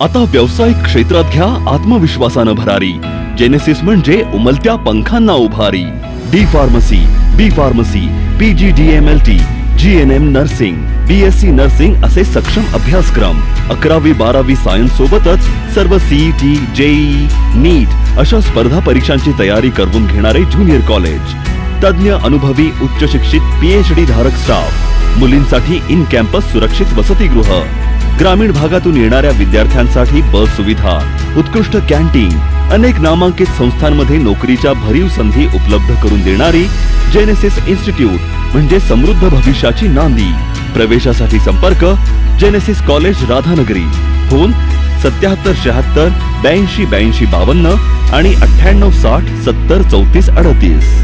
आता व्यावसायिक क्षेत्रात घ्या आत्मविश्वासानं भरारी. जेनेसिस म्हणजे उमलत्या पंखांना उभारी. D pharmacy, B pharmacy, PGDMLT, GNM nursing, BSc nursing असे सक्षम अभ्यासक्रम. 11वी-12वी सायन्स सोबतच सर्व CET, JEE, नीट अशा स्पर्धा परीक्षांची तयारी करवून घेणारे ज्युनियर कॉलेज. तज्ञ अनुभवी उच्च शिक्षित PhD धारक स्टाफ. मुलींसाठी इन कॅम्पस सुरक्षित वसतिगृह. ग्रामीण भागातून येणाऱ्या विद्यार्थ्यांसाठी बस सुविधा, उत्कृष्ट कॅन्टीन, अनेक नामांकित संस्थांमध्ये नोकरीच्या भरीव संधी उपलब्ध करून देणारी जेनेसिस इन्स्टिट्यूट म्हणजे समृद्ध भविष्याची नांदी. प्रवेशासाठी संपर्क जेनेसिस कॉलेज, राधानगरी. फोन 7776 82 52 आणि 98 60 70 34 38.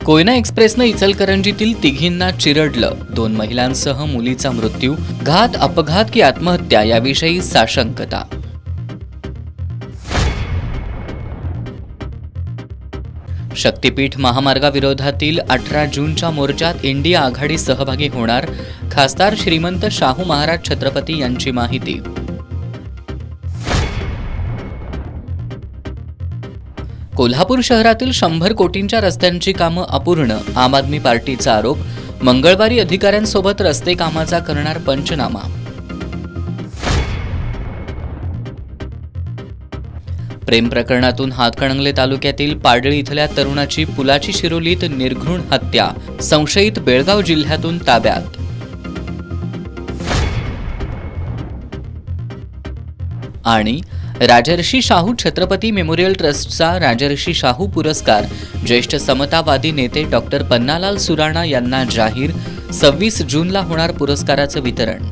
कोयना एक्सप्रेसनं इचलकरंजीतील तिघींना चिरडलं. 2 महिलांसह मुलीचा मृत्यू. घात, अपघात की आत्महत्या याविषयी साशंकता. शक्तीपीठ महामार्गाविरोधातील 18 जूनच्या मोर्चात इंडिया आघाडी सहभागी होणार. खासदार श्रीमंत शाहू महाराज छत्रपती यांची माहिती. कोल्हापूर शहरातील 100 कोटींच्या रस्त्यांची कामं अपूर्ण. आम आदमी पार्टीचा आरोप. मंगळवारी अधिकाऱ्यांसोबत रस्ते कामाचा करणार पंचनामा. प्रेम प्रकरणातून हातकणंगले तालुक्यातील पाडळी इथल्या तरुणाची पुलाची शिरोलीत निर्घृण हत्या. संशयित बेळगाव जिल्ह्यातून ताब्यात. आणि राजर्षी शाहू छत्रपती मेमोरियल ट्रस्टचा राजर्षी शाहू पुरस्कार ज्येष्ठ समतावादी नेते डॉ. पन्नालाल सुराणा यांना जाहीर. 26 जूनला होणार पुरस्काराचं वितरण.